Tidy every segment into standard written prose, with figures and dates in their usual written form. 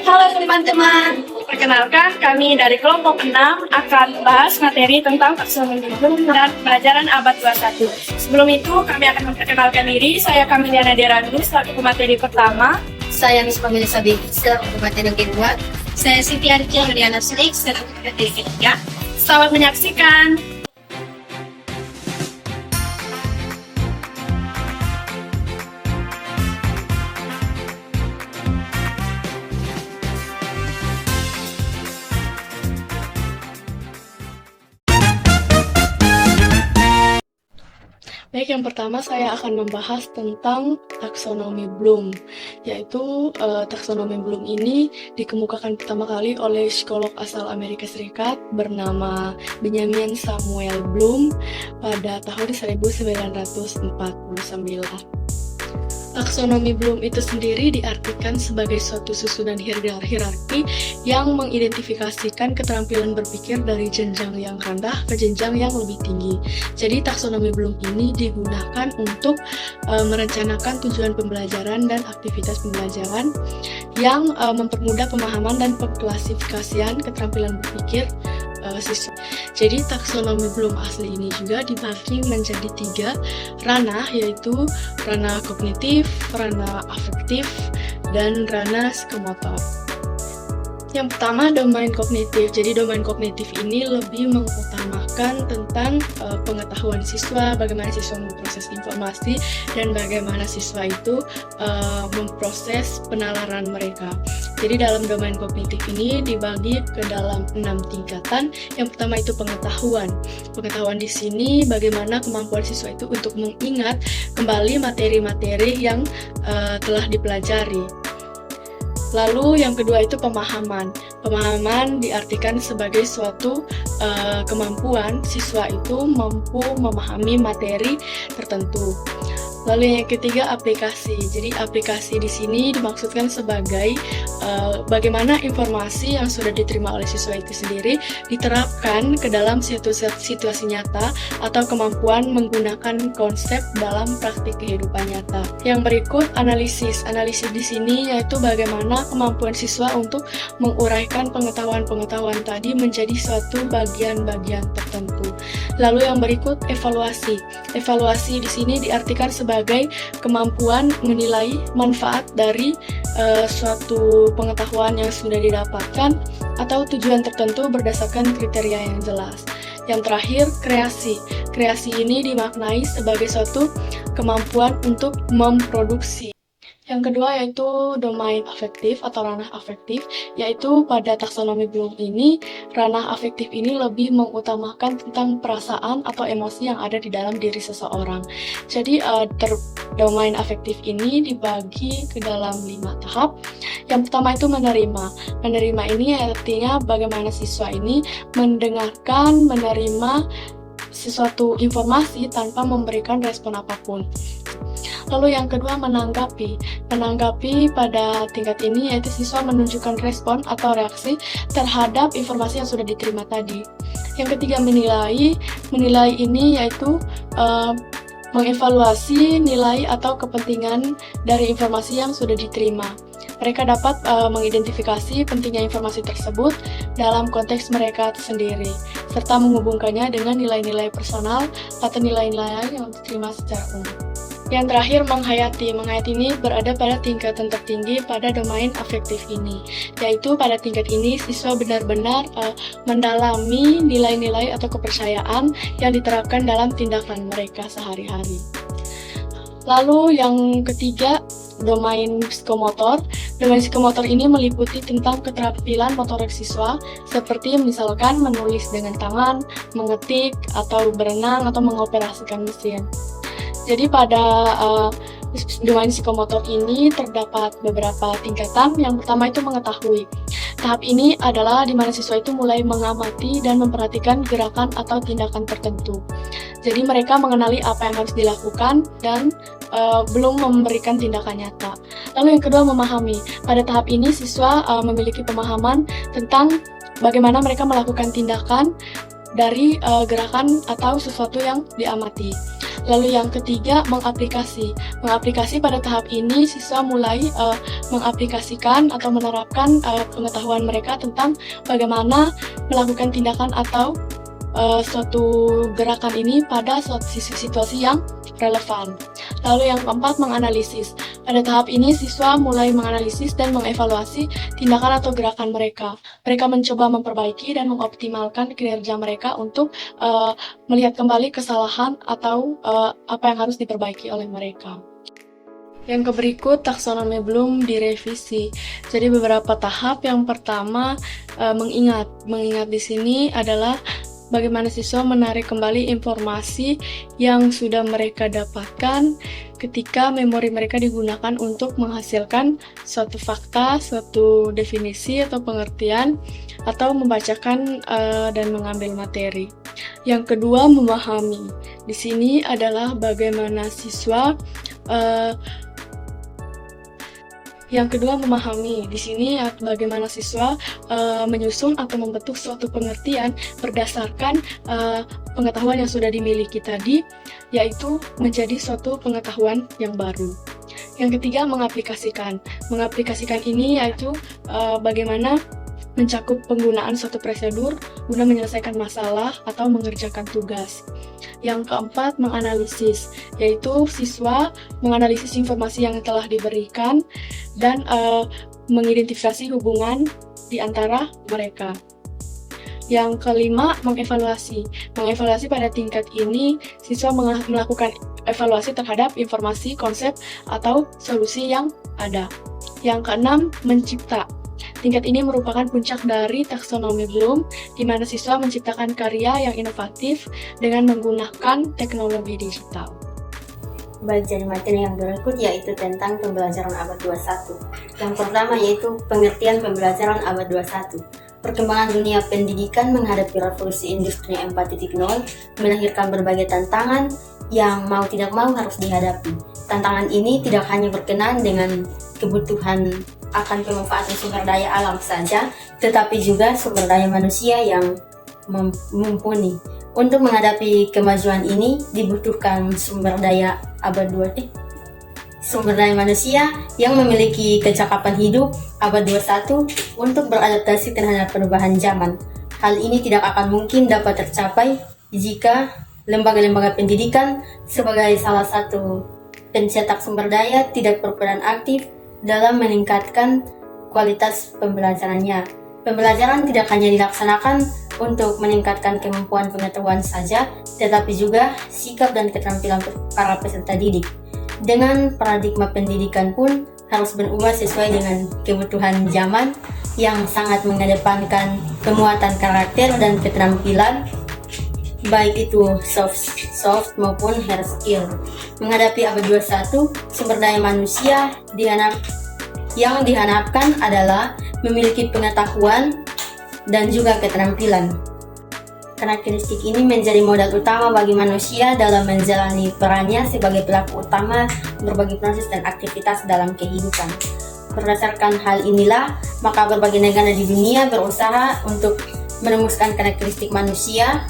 Halo teman-teman, perkenalkan kami dari kelompok 6 akan bahas materi tentang taksonomi Bloom dan pelajaran abad 21. Sebelum itu kami akan memperkenalkan diri, saya Kamiliana Deranu selaku pemateri pertama. Saya Nisma Melisa Begi, selaku pemateri kedua. Saya Siti Arja Mariana Sulik, selaku pemateri ketiga. Selamat menyaksikan. Baik, yang pertama saya akan membahas tentang taksonomi Bloom, yaitu taksonomi Bloom ini dikemukakan pertama kali oleh psikolog asal Amerika Serikat bernama Benjamin Samuel Bloom pada tahun 1949. Taksonomi Bloom itu sendiri diartikan sebagai suatu susunan hierarki yang mengidentifikasikan keterampilan berpikir dari jenjang yang rendah ke jenjang yang lebih tinggi. Jadi taksonomi Bloom ini digunakan untuk merencanakan tujuan pembelajaran dan aktivitas pembelajaran yang mempermudah pemahaman dan pengklasifikasian keterampilan berpikir siswa. Jadi taksonomi Bloom asli ini juga dibagi menjadi 3 ranah, yaitu ranah kognitif, ranah afektif, dan ranah psikomotor. Yang pertama, domain kognitif. Jadi domain kognitif ini lebih mengutamakan tentang pengetahuan siswa, bagaimana siswa memproses informasi, dan bagaimana siswa itu memproses penalaran mereka. Jadi dalam domain kognitif ini dibagi ke dalam 6 tingkatan. Yang pertama itu pengetahuan. Pengetahuan di sini bagaimana kemampuan siswa itu untuk mengingat kembali materi-materi yang telah dipelajari. Lalu yang kedua itu pemahaman. Pemahaman diartikan sebagai suatu kemampuan siswa itu mampu memahami materi tertentu. Lalu yang ketiga aplikasi. Jadi aplikasi di sini dimaksudkan sebagai bagaimana informasi yang sudah diterima oleh siswa itu sendiri diterapkan ke dalam situasi nyata atau kemampuan menggunakan konsep dalam praktik kehidupan nyata. Yang berikut analisis. Analisis di sini yaitu bagaimana kemampuan siswa untuk menguraikan pengetahuan-pengetahuan tadi menjadi suatu bagian-bagian tertentu. Lalu yang berikut evaluasi. Evaluasi di sini diartikan sebagai kemampuan menilai manfaat dari suatu pengetahuan yang sudah didapatkan atau tujuan tertentu berdasarkan kriteria yang jelas. Yang terakhir, kreasi. Kreasi ini dimaknai sebagai suatu kemampuan untuk memproduksi. Yang kedua yaitu domain afektif atau ranah afektif, yaitu pada taksonomi Bloom ini, ranah afektif ini lebih mengutamakan tentang perasaan atau emosi yang ada di dalam diri seseorang. Jadi domain afektif ini dibagi ke dalam 5 tahap. Yang pertama itu menerima. Menerima ini artinya bagaimana siswa ini mendengarkan, menerima sesuatu informasi tanpa memberikan respon apapun. Lalu yang kedua menanggapi. Menanggapi pada tingkat ini yaitu siswa menunjukkan respon atau reaksi terhadap informasi yang sudah diterima tadi. Yang ketiga menilai. Menilai ini yaitu mengevaluasi nilai atau kepentingan dari informasi yang sudah diterima. Mereka dapat mengidentifikasi pentingnya informasi tersebut dalam konteks mereka sendiri, serta menghubungkannya dengan nilai-nilai personal atau nilai-nilai yang diterima secara umum. Yang terakhir menghayati. Menghayati ini berada pada tingkatan tertinggi pada domain afektif ini, yaitu pada tingkat ini siswa benar-benar mendalami nilai-nilai atau kepercayaan yang diterapkan dalam tindakan mereka sehari-hari. Lalu yang ketiga, domain psikomotor. Domain psikomotor ini meliputi tentang keterampilan motorik siswa, seperti misalkan menulis dengan tangan, mengetik, atau berenang, atau mengoperasikan mesin. Jadi pada domain psikomotor ini terdapat beberapa tingkatan. Yang pertama itu mengetahui. Tahap ini adalah di mana siswa itu mulai mengamati dan memperhatikan gerakan atau tindakan tertentu. Jadi mereka mengenali apa yang harus dilakukan dan belum memberikan tindakan nyata. Lalu yang kedua memahami. Pada tahap ini siswa memiliki pemahaman tentang bagaimana mereka melakukan tindakan dari gerakan atau sesuatu yang diamati. Lalu yang ketiga, mengaplikasi. Mengaplikasi pada tahap ini siswa mulai mengaplikasikan atau menerapkan pengetahuan mereka tentang bagaimana melakukan tindakan atau suatu gerakan ini pada suatu situasi yang relevan. Lalu yang keempat, menganalisis. Pada tahap ini siswa mulai menganalisis dan mengevaluasi tindakan atau gerakan mereka. Mereka mencoba memperbaiki dan mengoptimalkan kinerja mereka untuk melihat kembali kesalahan atau apa yang harus diperbaiki oleh mereka. Yang berikut, taksonomi Bloom direvisi. Jadi beberapa tahap. Yang pertama, mengingat. Mengingat di sini adalah bagaimana siswa menarik kembali informasi yang sudah mereka dapatkan ketika memori mereka digunakan untuk menghasilkan suatu fakta, suatu definisi atau pengertian, atau membacakan dan mengambil materi. Yang kedua, memahami. Di sini adalah bagaimana siswa Yang kedua, memahami. Di sini bagaimana siswa menyusun atau membentuk suatu pengertian berdasarkan pengetahuan yang sudah dimiliki tadi, yaitu menjadi suatu pengetahuan yang baru. Yang ketiga, mengaplikasikan. Mengaplikasikan ini yaitu bagaimana mencakup penggunaan suatu prosedur guna menyelesaikan masalah atau mengerjakan tugas. Yang keempat, menganalisis, yaitu siswa menganalisis informasi yang telah diberikan dan mengidentifikasi hubungan di antara mereka. Yang kelima, mengevaluasi. Mengevaluasi pada tingkat ini, siswa melakukan evaluasi terhadap informasi, konsep, atau solusi yang ada. Yang keenam, mencipta. Tingkat ini merupakan puncak dari taksonomi Bloom, di mana siswa menciptakan karya yang inovatif dengan menggunakan teknologi digital. Baik, jadi materi yang berikut yaitu tentang pembelajaran abad 21. Yang pertama yaitu pengertian pembelajaran abad 21. Perkembangan dunia pendidikan menghadapi revolusi industri 4.0 melahirkan berbagai tantangan yang mau tidak mau harus dihadapi. Tantangan ini tidak hanya berkenaan dengan kebutuhan akan pemanfaatan sumber daya alam saja, tetapi juga sumber daya manusia yang mumpuni. Untuk menghadapi kemajuan ini dibutuhkan sumber daya manusia yang memiliki kecakapan hidup abad 21 untuk beradaptasi terhadap perubahan zaman. Hal ini tidak akan mungkin dapat tercapai jika lembaga-lembaga pendidikan sebagai salah satu pencetak sumber daya tidak berperan aktif dalam meningkatkan kualitas pembelajarannya. Pembelajaran tidak hanya dilaksanakan untuk meningkatkan kemampuan pengetahuan saja, tetapi juga sikap dan keterampilan para peserta didik. Dengan paradigma pendidikan pun harus berubah sesuai dengan kebutuhan zaman yang sangat mengedepankan penguatan karakter dan keterampilan, baik itu soft maupun hard skill. Menghadapi abad 21, sumber daya manusia yang diharapkan adalah memiliki pengetahuan dan juga keterampilan. Karakteristik ini menjadi modal utama bagi manusia dalam menjalani perannya sebagai pelaku utama berbagai proses dan aktivitas dalam kehidupan. Berdasarkan hal inilah, maka berbagai negara di dunia berusaha untuk menemukan karakteristik manusia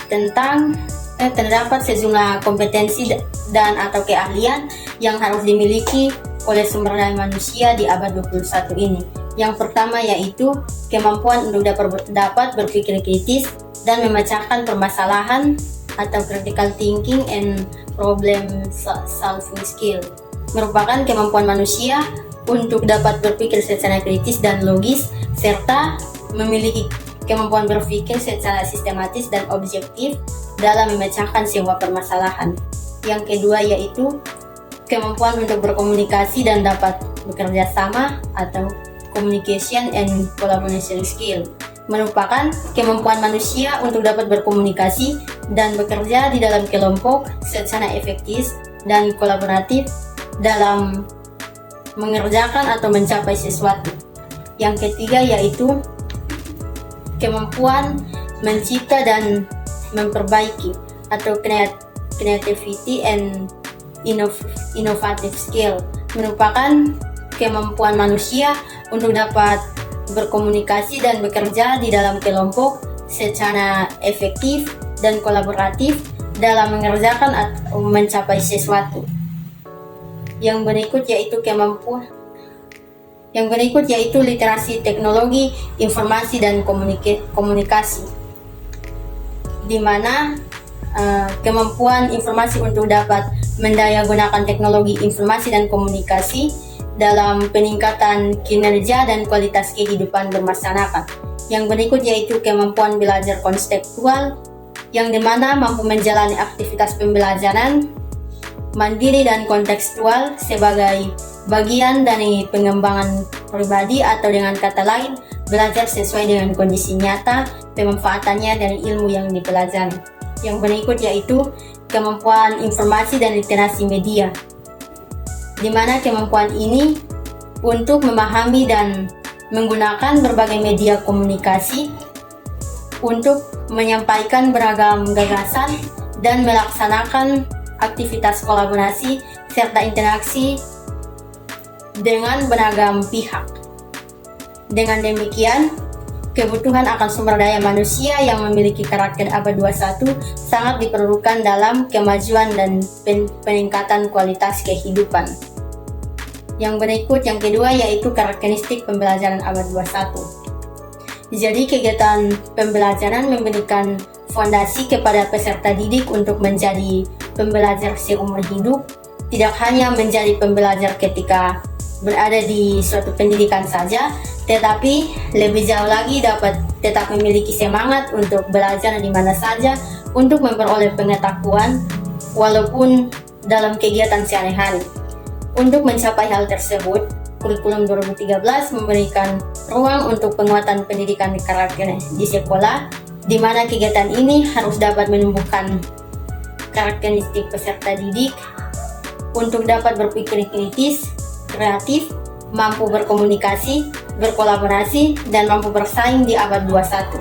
terdapat sejumlah kompetensi dan atau keahlian yang harus dimiliki oleh sumber daya manusia di abad 21 ini. Yang pertama yaitu kemampuan untuk dapat berpikir kritis dan memecahkan permasalahan atau critical thinking and problem solving skill. Merupakan kemampuan manusia untuk dapat berpikir secara kritis dan logis serta memiliki kemampuan berpikir secara sistematis dan objektif dalam memecahkan sebuah permasalahan. Yang kedua yaitu kemampuan untuk berkomunikasi dan dapat bekerja sama atau communication and collaboration skill. Merupakan kemampuan manusia untuk dapat berkomunikasi dan bekerja di dalam kelompok secara efektif dan kolaboratif dalam mengerjakan atau mencapai sesuatu. Yang ketiga yaitu kemampuan mencipta dan memperbaiki atau creativity and innovative skill. Merupakan kemampuan manusia untuk dapat berkomunikasi dan bekerja di dalam kelompok secara efektif dan kolaboratif dalam mengerjakan atau mencapai sesuatu. Yang berikut yaitu literasi teknologi, informasi dan komunikasi, di mana kemampuan informasi untuk dapat mendayagunakan teknologi informasi dan komunikasi dalam peningkatan kinerja dan kualitas kehidupan bermasyarakat. Yang berikut yaitu kemampuan belajar konseptual, yang dimana mampu menjalani aktivitas pembelajaran mandiri dan kontekstual sebagai bagian dari pengembangan pribadi, atau dengan kata lain, belajar sesuai dengan kondisi nyata pemanfaatannya dari ilmu yang dipelajari. Yang berikut yaitu kemampuan informasi dan literasi media, di mana kemampuan ini untuk memahami dan menggunakan berbagai media komunikasi untuk menyampaikan beragam gagasan dan melaksanakan aktivitas kolaborasi serta interaksi dengan beragam pihak. Dengan demikian, kebutuhan akan sumber daya manusia yang memiliki karakter abad 21 sangat diperlukan dalam kemajuan dan peningkatan kualitas kehidupan. Yang berikut, yang kedua, yaitu karakteristik pembelajaran abad 21. Jadi kegiatan pembelajaran memberikan fondasi kepada peserta didik untuk menjadi pembelajar seumur hidup, tidak hanya menjadi pembelajar ketika berada di suatu pendidikan saja, tetapi lebih jauh lagi dapat tetap memiliki semangat untuk belajar di mana saja untuk memperoleh pengetahuan walaupun dalam kegiatan sehari-hari. Untuk mencapai hal tersebut, kurikulum 2013 memberikan ruang untuk penguatan pendidikan karakter di sekolah, di mana kegiatan ini harus dapat menumbuhkan karakteristik peserta didik untuk dapat berpikir kritis, kreatif, mampu berkomunikasi, berkolaborasi, dan mampu bersaing di abad 21.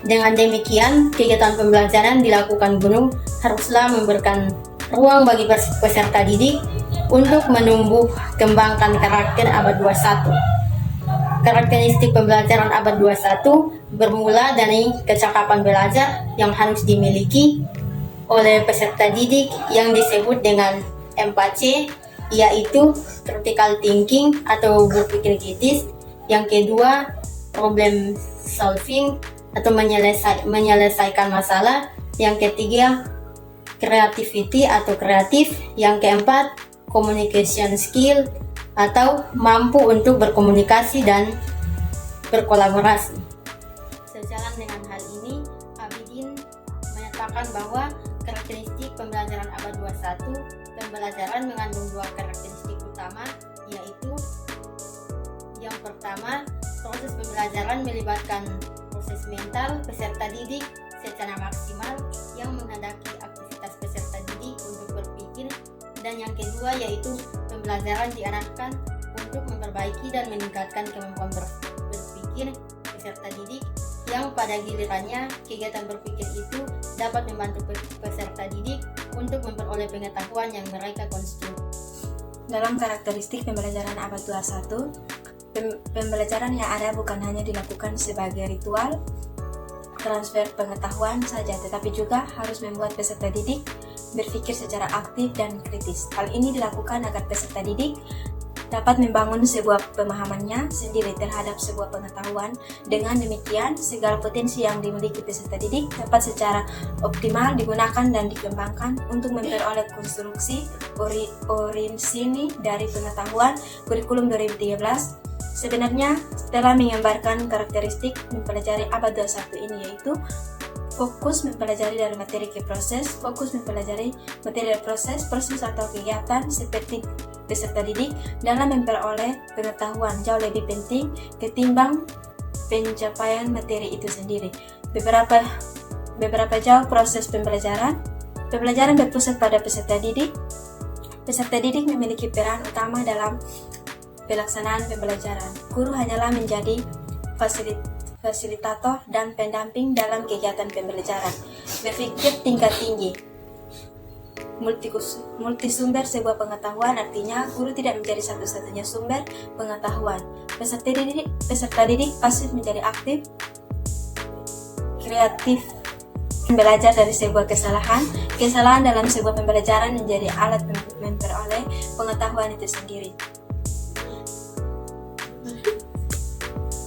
Dengan demikian, kegiatan pembelajaran dilakukan gunung haruslah memberikan ruang bagi peserta didik untuk menumbuh kembangkan karakter abad 21. Karakteristik pembelajaran abad 21 bermula dari kecakapan belajar yang harus dimiliki oleh peserta didik yang disebut dengan 4C, yaitu critical thinking atau berpikir kritis. Yang kedua, problem solving atau menyelesaikan masalah. Yang ketiga, creativity atau kreatif. Yang keempat, communication skill atau mampu untuk berkomunikasi dan berkolaborasi. Sejalan dengan hal ini, Abidin menyatakan bahwa karakteristik pembelajaran abad 21, pembelajaran mengandung dua karakteristik utama, yaitu yang pertama, proses pembelajaran melibatkan proses mental peserta didik secara maksimal yang menghendaki aktivitas peserta didik untuk berpikir, dan yang kedua yaitu pembelajaran diarahkan untuk memperbaiki dan meningkatkan kemampuan berpikir peserta didik, yang pada gilirannya kegiatan berpikir itu dapat membantu peserta didik untuk memperoleh pengetahuan yang mereka konstruksi. Dalam karakteristik pembelajaran abad 21, pembelajaran yang ada bukan hanya dilakukan sebagai ritual transfer pengetahuan saja, tetapi juga harus membuat peserta didik berpikir secara aktif dan kritis. Hal ini dilakukan agar peserta didik dapat membangun sebuah pemahamannya sendiri terhadap sebuah pengetahuan. Dengan demikian, segala potensi yang dimiliki peserta didik dapat secara optimal digunakan dan dikembangkan untuk memperoleh konstruksi orisinil dari pengetahuan. Kurikulum 2013 sebenarnya telah menggambarkan karakteristik mempelajari abad 21 ini, yaitu fokus mempelajari dari materi ke proses, fokus mempelajari materi dari proses atau kegiatan seperti peserta didik dalam memperoleh pengetahuan jauh lebih penting ketimbang pencapaian materi itu sendiri. Beberapa jauh proses pembelajaran berpusat pada peserta didik. Peserta didik memiliki peran utama dalam pelaksanaan pembelajaran. Guru hanyalah menjadi fasilitator dan pendamping dalam kegiatan pembelajaran. Berpikir tingkat tinggi, multisumber sebuah pengetahuan, artinya guru tidak menjadi satu-satunya sumber pengetahuan. Peserta didik pasif menjadi aktif, kreatif Belajar dari sebuah kesalahan. Kesalahan dalam sebuah pembelajaran menjadi alat memperoleh pengetahuan itu sendiri.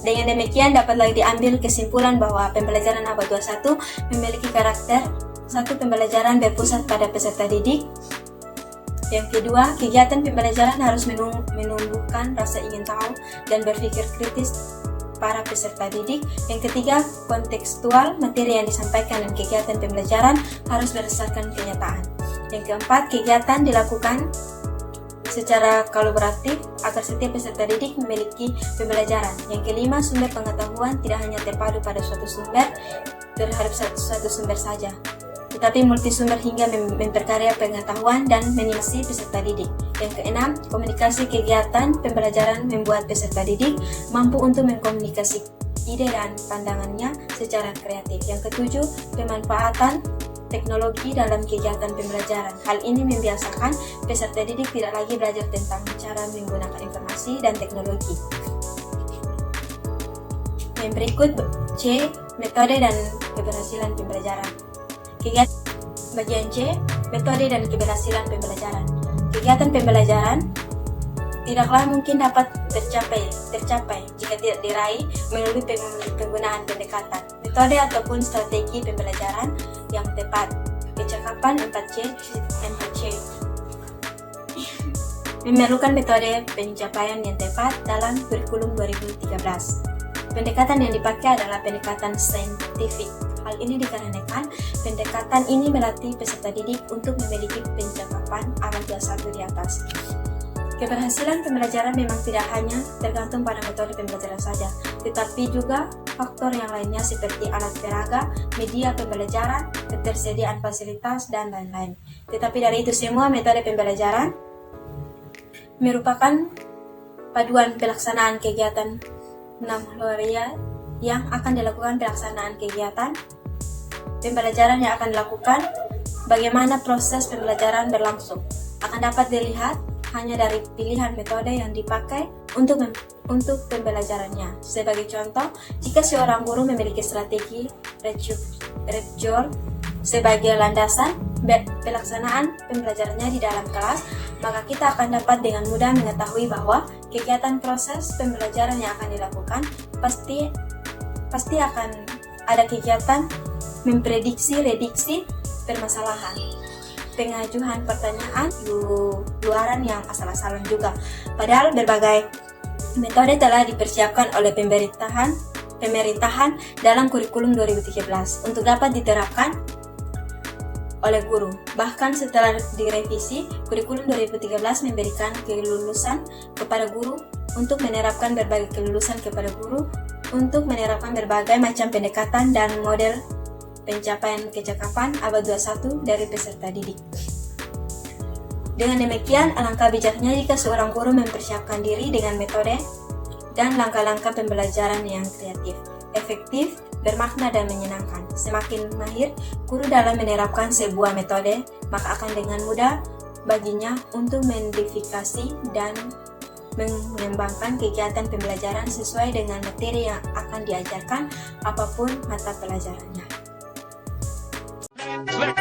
Dengan demikian dapatlah diambil kesimpulan bahwa pembelajaran abad 21 memiliki karakter satu, pembelajaran berpusat pada peserta didik. Yang kedua, kegiatan pembelajaran harus menumbuhkan rasa ingin tahu dan berpikir kritis para peserta didik. Yang ketiga, kontekstual, materi yang disampaikan dan kegiatan pembelajaran harus berdasarkan kenyataan. Yang keempat, kegiatan dilakukan secara kolaboratif agar setiap peserta didik memiliki pembelajaran. Yang kelima, sumber pengetahuan tidak hanya terpadu pada suatu sumber terhadap suatu sumber saja, tetapi multisumber hingga memperkaya pengetahuan dan minimasi peserta didik. Yang keenam, komunikasi kegiatan pembelajaran membuat peserta didik mampu untuk mengkomunikasi ide dan pandangannya secara kreatif. Yang ketujuh, pemanfaatan teknologi dalam kegiatan pembelajaran. Hal ini membiasakan peserta didik tidak lagi belajar tentang cara menggunakan informasi dan teknologi. Yang berikut C, metode dan keberhasilan pembelajaran. Bagian C, metode dan keberhasilan pembelajaran. Kegiatan pembelajaran tidaklah mungkin dapat tercapai jika tidak diraih melalui penggunaan pendekatan, metode ataupun strategi pembelajaran yang tepat. Kecakapan 4C. Memerlukan metode pencapaian yang tepat dalam kurikulum 2013. Pendekatan yang dipakai adalah pendekatan saintifik. Hal ini dikarenakan pendekatan ini melatih peserta didik untuk memiliki pencakapan abad 21 di atas. Keberhasilan pembelajaran memang tidak hanya tergantung pada metode pembelajaran saja, tetapi juga faktor yang lainnya seperti alat peraga, media pembelajaran, ketersediaan fasilitas, dan lain-lain. Tetapi dari itu semua, metode pembelajaran merupakan paduan pelaksanaan kegiatan 6 loria yang akan dilakukan pelaksanaan kegiatan pembelajaran yang akan dilakukan. Bagaimana proses pembelajaran berlangsung akan dapat dilihat hanya dari pilihan metode yang dipakai untuk pembelajarannya. Sebagai contoh, jika seorang guru memiliki strategi Redjol sebagai landasan pelaksanaan pembelajarannya di dalam kelas, maka kita akan dapat dengan mudah mengetahui bahwa kegiatan proses pembelajaran yang akan dilakukan pasti akan ada kegiatan memprediksi, rediksi permasalahan, pengajuan pertanyaan, luaran yang asal-asalan juga. Padahal berbagai metode telah dipersiapkan oleh pemerintahan dalam kurikulum 2013 untuk dapat diterapkan oleh guru. Bahkan setelah direvisi, kurikulum 2013 memberikan kelulusan kepada guru untuk menerapkan berbagai kelulusan kepada guru untuk menerapkan berbagai macam pendekatan dan model pencapaian kecakapan abad 21 dari peserta didik. Dengan demikian, alangkah bijaknya jika seorang guru mempersiapkan diri dengan metode dan langkah-langkah pembelajaran yang kreatif, efektif, bermakna dan menyenangkan. Semakin mahir guru dalam menerapkan sebuah metode, maka akan dengan mudah baginya untuk mendiverifikasi dan mengembangkan kegiatan pembelajaran sesuai dengan materi yang akan diajarkan apapun mata pelajarannya. Let